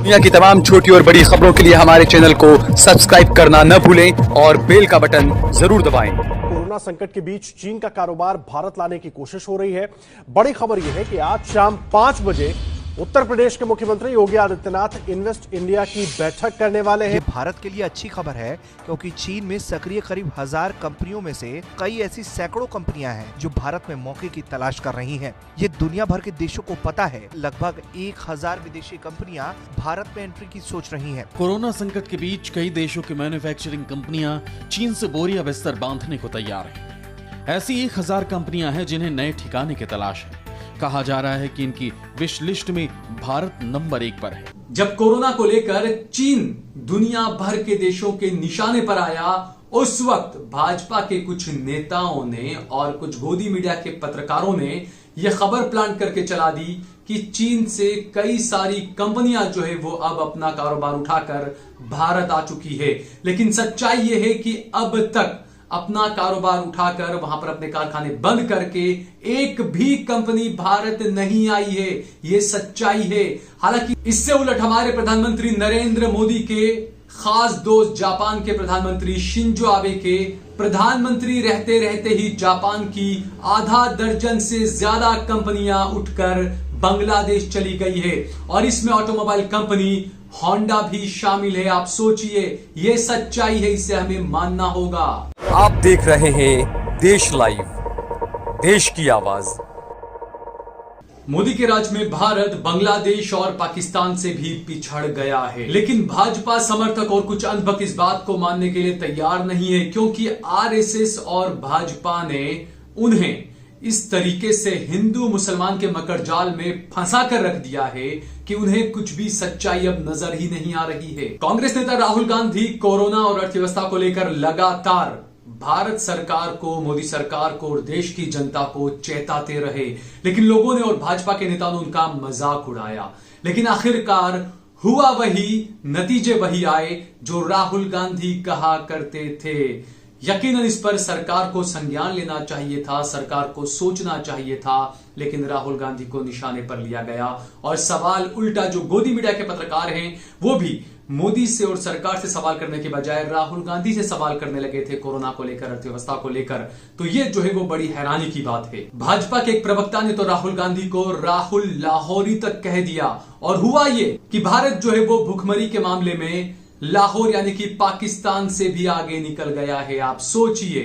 दुनिया की तमाम छोटी और बड़ी खबरों के लिए हमारे चैनल को सब्सक्राइब करना न भूलें और बेल का बटन जरूर दबाएं। कोरोना संकट के बीच चीन का कारोबार भारत लाने की कोशिश हो रही है। बड़ी खबर यह है कि आज शाम 5 बजे उत्तर प्रदेश के मुख्यमंत्री योगी आदित्यनाथ इन्वेस्ट इंडिया की बैठक करने वाले हैं। ये भारत के लिए अच्छी खबर है क्योंकि चीन में सक्रिय करीब 1000 कंपनियों में से कई ऐसी सैकड़ों कंपनियां हैं जो भारत में मौके की तलाश कर रही हैं। ये दुनिया भर के देशों को पता है। लगभग 1000 विदेशी कंपनियां भारत में एंट्री की सोच रही हैं। कोरोना संकट के बीच कई देशों की मैन्युफैक्चरिंग कंपनियां चीन से बोरिया बिस्तर बांधने को तैयार हैं। ऐसी 1000 कंपनियां हैं जिन्हें नए ठिकाने की तलाश है। कहा जा रहा है कि इनकी विश लिस्ट में भारत नंबर 1 पर है। जब कोरोना को लेकर चीन दुनिया भर के देशों के निशाने पर आया, उस वक्त भाजपा के कुछ नेताओं ने और कुछ गोदी मीडिया के पत्रकारों ने यह खबर प्लांट करके चला दी कि चीन से कई सारी कंपनियां जो है वो अब अपना कारोबार उठाकर भारत आ चुकी है। लेकिन सच्चाई यह है कि अब तक अपना कारोबार उठाकर वहां पर अपने कारखाने बंद करके एक भी कंपनी भारत नहीं आई है। ये सच्चाई है। हालांकि इससे उलट हमारे प्रधानमंत्री नरेंद्र मोदी के खास दोस्त जापान के प्रधानमंत्री शिंजो आबे के प्रधानमंत्री रहते रहते ही जापान की आधा दर्जन से ज्यादा कंपनियां उठकर बांग्लादेश चली गई है और इसमें ऑटोमोबाइल कंपनी होंडा भी शामिल है। आप सोचिए, ये सच्चाई है, इसे हमें मानना होगा। आप देख रहे हैं देश लाइव, देश की आवाज। मोदी के राज में भारत बांग्लादेश और पाकिस्तान से भी पिछड़ गया है, लेकिन भाजपा समर्थक और कुछ अंधभक्त इस बात को मानने के लिए तैयार नहीं है, क्योंकि आरएसएस और भाजपा ने उन्हें इस तरीके से हिंदू मुसलमान के मकड़जाल में फंसा कर रख दिया है कि उन्हें कुछ भी सच्चाई अब नजर ही नहीं आ रही है। कांग्रेस नेता राहुल गांधी कोरोना और अर्थव्यवस्था को लेकर लगातार भारत सरकार को, मोदी सरकार को और देश की जनता को चेताते रहे, लेकिन लोगों ने और भाजपा के नेताओं ने उनका मजाक उड़ाया। लेकिन आखिरकार हुआ वही, नतीजे वही आए जो राहुल गांधी कहा करते थे। यकीनन इस पर सरकार को संज्ञान लेना चाहिए था, सरकार को सोचना चाहिए था, लेकिन राहुल गांधी को निशाने पर लिया गया और सवाल उल्टा जो गोदी मीडिया के पत्रकार हैं वो भी मोदी से और सरकार से सवाल करने के बजाय राहुल गांधी से सवाल करने लगे थे कोरोना को लेकर, अर्थव्यवस्था को लेकर। तो ये जो है वो बड़ी हैरानी की बात है। भाजपा के एक प्रवक्ता ने तो राहुल गांधी को राहुल लाहौरी तक कह दिया और हुआ ये कि भारत जो है वो भुखमरी के मामले में लाहौर यानी कि पाकिस्तान से भी आगे निकल गया है। आप सोचिए,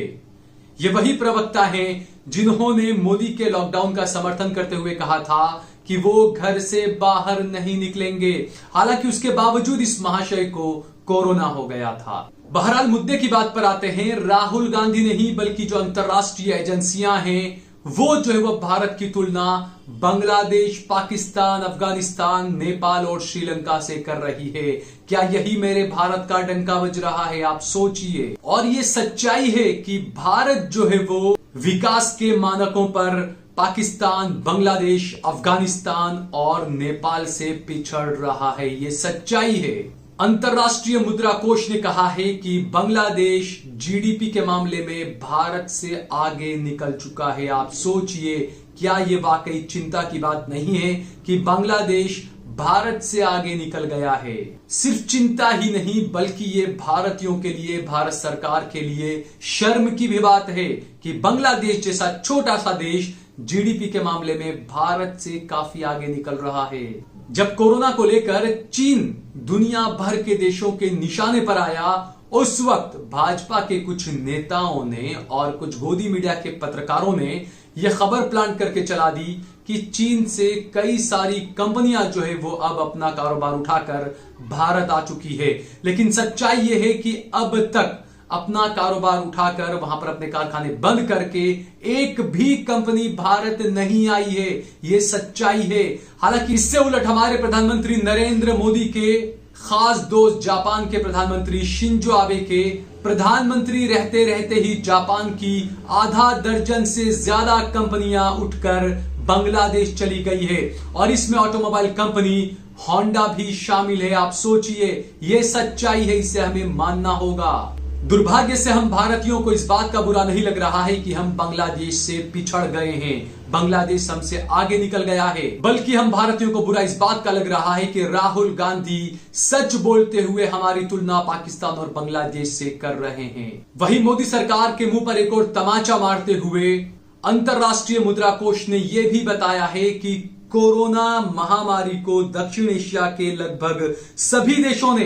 ये वही प्रवक्ता हैं जिन्होंने मोदी के लॉकडाउन का समर्थन करते हुए कहा था कि वो घर से बाहर नहीं निकलेंगे। हालांकि उसके बावजूद इस महाशय को कोरोना हो गया था। बहरहाल मुद्दे की बात पर आते हैं। राहुल गांधी नहीं बल्कि जो अंतरराष्ट्रीय एजेंसियां हैं वो जो है वो भारत की तुलना बांग्लादेश, पाकिस्तान, अफगानिस्तान, नेपाल और श्रीलंका से कर रही है। क्या यही मेरे भारत का डंका बज रहा है? आप सोचिए। और ये सच्चाई है कि भारत जो है वो विकास के मानकों पर पाकिस्तान, बांग्लादेश, अफगानिस्तान और नेपाल से पिछड़ रहा है। ये सच्चाई है। अंतर्राष्ट्रीय मुद्रा कोष ने कहा है कि बांग्लादेश जीडीपी के मामले में भारत से आगे निकल चुका है। आप सोचिए, क्या ये वाकई चिंता की बात नहीं है कि बांग्लादेश भारत से आगे निकल गया है? सिर्फ चिंता ही नहीं बल्कि ये भारतीयों के लिए, भारत सरकार के लिए शर्म की भी बात है कि बांग्लादेश जैसा छोटा सा देश जीडीपी के मामले में भारत से काफी आगे निकल रहा है। जब कोरोना को लेकर चीन दुनिया भर के देशों के निशाने पर आया, उस वक्त भाजपा के कुछ नेताओं ने और कुछ गोदी मीडिया के पत्रकारों ने यह खबर प्लांट करके चला दी कि चीन से कई सारी कंपनियां जो है वो अब अपना कारोबार उठाकर भारत आ चुकी है। लेकिन सच्चाई यह है कि अब तक अपना कारोबार उठाकर वहां पर अपने कारखाने बंद करके एक भी कंपनी भारत नहीं आई है। ये सच्चाई है। हालांकि इससे उलट हमारे प्रधानमंत्री नरेंद्र मोदी के खास दोस्त जापान के प्रधानमंत्री शिंजो आबे के प्रधानमंत्री रहते रहते ही जापान की आधा दर्जन से ज्यादा कंपनियां उठकर बांग्लादेश चली गई है और इसमें ऑटोमोबाइल कंपनी होंडा भी शामिल है। आप सोचिए, ये सच्चाई है, इसे हमें मानना होगा। दुर्भाग्य से हम भारतीयों को इस बात का बुरा नहीं लग रहा है कि हम बांग्लादेश से पिछड़ गए हैं, बांग्लादेश हमसे आगे निकल गया है, बल्कि हम भारतीयों को बुरा इस बात का लग रहा है कि राहुल गांधी सच बोलते हुए हमारी तुलना पाकिस्तान और बांग्लादेश से कर रहे हैं। वहीं मोदी सरकार के मुंह पर एक और तमाचा मारते हुए अंतरराष्ट्रीय मुद्रा कोष ने यह भी बताया है कि कोरोना महामारी को दक्षिण एशिया के लगभग सभी देशों ने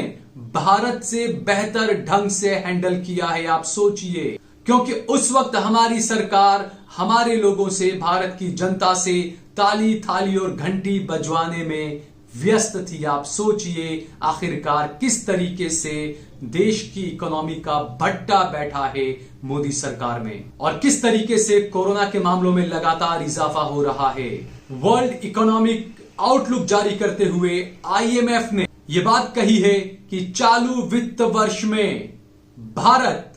भारत से बेहतर ढंग से हैंडल किया है। आप सोचिए, क्योंकि उस वक्त हमारी सरकार हमारे लोगों से, भारत की जनता से ताली थाली और घंटी बजवाने में व्यस्त थी। आप सोचिए आखिरकार किस तरीके से देश की इकोनॉमी का भट्टा बैठा है मोदी सरकार में, और किस तरीके से कोरोना के मामलों में लगातार इजाफा हो रहा है। वर्ल्ड इकोनॉमिक आउटलुक जारी करते हुए IMF ने यह बात कही है कि चालू वित्त वर्ष में भारत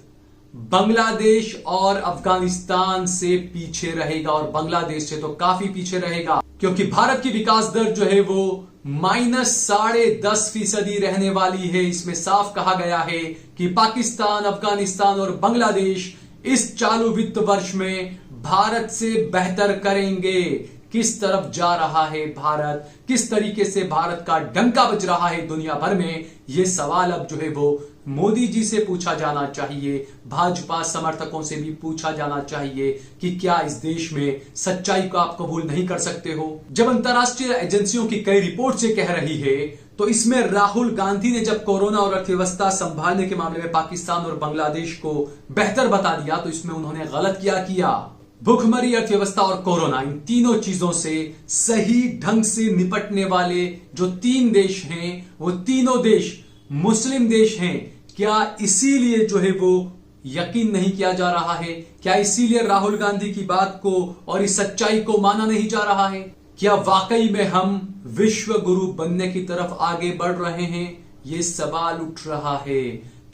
बांग्लादेश और अफगानिस्तान से पीछे रहेगा, और बांग्लादेश से तो काफी पीछे रहेगा, क्योंकि भारत की विकास दर जो है वो -10.5% रहने वाली है। इसमें साफ कहा गया है कि पाकिस्तान, अफगानिस्तान और बांग्लादेश इस चालू वित्त वर्ष में भारत से बेहतर करेंगे। किस तरफ जा रहा है भारत, किस तरीके से भारत का डंका बज रहा है दुनिया भर में, यह सवाल अब जो है वो मोदी जी से पूछा जाना चाहिए, भाजपा समर्थकों से भी पूछा जाना चाहिए कि क्या इस देश में सच्चाई को आप कबूल नहीं कर सकते हो। जब अंतरराष्ट्रीय एजेंसियों की कई रिपोर्ट से कह रही है, तो इसमें राहुल गांधी ने जब कोरोना और अर्थव्यवस्था संभालने के मामले में पाकिस्तान और बांग्लादेश को बेहतर बता दिया, तो इसमें उन्होंने गलत किया। भूखमरी, अर्थव्यवस्था और कोरोना, इन तीनों चीजों से सही ढंग से निपटने वाले जो 3 देश हैं, वो तीनों देश मुस्लिम देश हैं। क्या इसीलिए जो है वो यकीन नहीं किया जा रहा है? क्या इसीलिए राहुल गांधी की बात को और इस सच्चाई को माना नहीं जा रहा है? क्या वाकई में हम विश्व गुरु बनने की तरफ आगे बढ़ रहे हैं? ये सवाल उठ रहा है,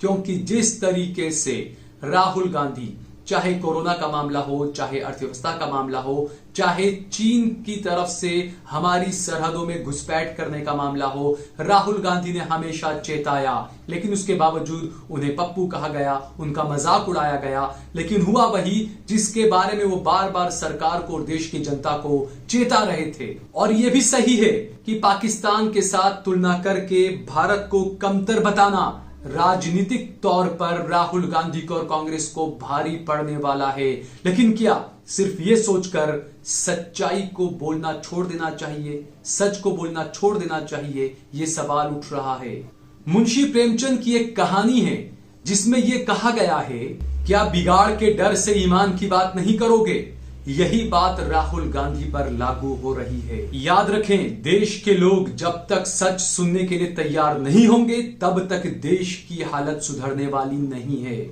क्योंकि जिस तरीके से राहुल गांधी, चाहे कोरोना का मामला हो, चाहे अर्थव्यवस्था का मामला हो, चाहे चीन की तरफ से हमारी सरहदों में घुसपैठ करने का मामला हो, राहुल गांधी ने हमेशा चेताया, लेकिन उसके बावजूद उन्हें पप्पू कहा गया, उनका मजाक उड़ाया गया। लेकिन हुआ वही जिसके बारे में वो बार बार सरकार को और देश की जनता को चेता रहे थे। और यह भी सही है कि पाकिस्तान के साथ तुलना करके भारत को कमतर बताना राजनीतिक तौर पर राहुल गांधी को और कांग्रेस को भारी पड़ने वाला है। लेकिन क्या सिर्फ ये सोचकर सच्चाई को बोलना छोड़ देना चाहिए, सच को बोलना छोड़ देना चाहिए? ये सवाल उठ रहा है। मुंशी प्रेमचंद की एक कहानी है जिसमें यह कहा गया है, क्या बिगाड़ के डर से ईमान की बात नहीं करोगे? यही बात राहुल गांधी पर लागू हो रही है। याद रखें, देश के लोग जब तक सच सुनने के लिए तैयार नहीं होंगे, तब तक देश की हालत सुधरने वाली नहीं है।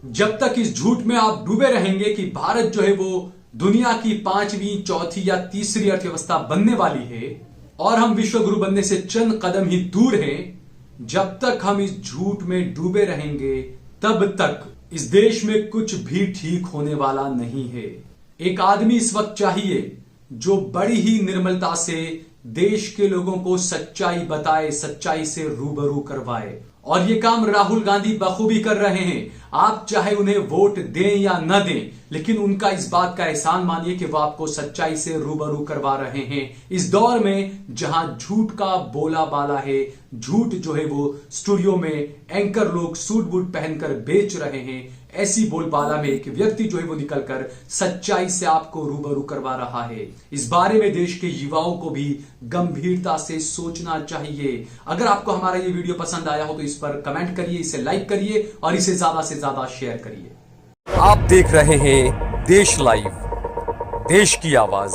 जब तक इस झूठ में आप डूबे रहेंगे कि भारत जो है वो दुनिया की 5वीं, 4थी या 3री अर्थव्यवस्था बनने वाली है और हम विश्व गुरु बनने से चंद कदम ही दूर हैं, जब तक हम इस झूठ में डूबे रहेंगे, तब तक इस देश में कुछ भी ठीक होने वाला नहीं है। एक आदमी इस वक्त चाहिए जो बड़ी ही निर्मलता से देश के लोगों को सच्चाई बताए, सच्चाई से रूबरू करवाए, और ये काम राहुल गांधी बखूबी कर रहे हैं। आप चाहे उन्हें वोट दें या न दें, लेकिन उनका इस बात का एहसान मानिए कि वो आपको सच्चाई से रूबरू करवा रहे हैं। इस दौर में जहां झूठ का बोला बाला है, झूठ जो है वो स्टूडियो में एंकर लोग सूट बूट पहनकर बेच रहे हैं, ऐसी बोलबाला में एक व्यक्ति जो है वो निकलकर सच्चाई से आपको रूबरू करवा रहा है। इस बारे में देश के युवाओं को भी गंभीरता से सोचना चाहिए। अगर आपको हमारा ये वीडियो पसंद आया हो तो इस पर कमेंट करिए, इसे लाइक करिए और इसे ज्यादा से ज्यादा शेयर करिए। आप देख रहे हैं देश लाइव, देश की आवाज।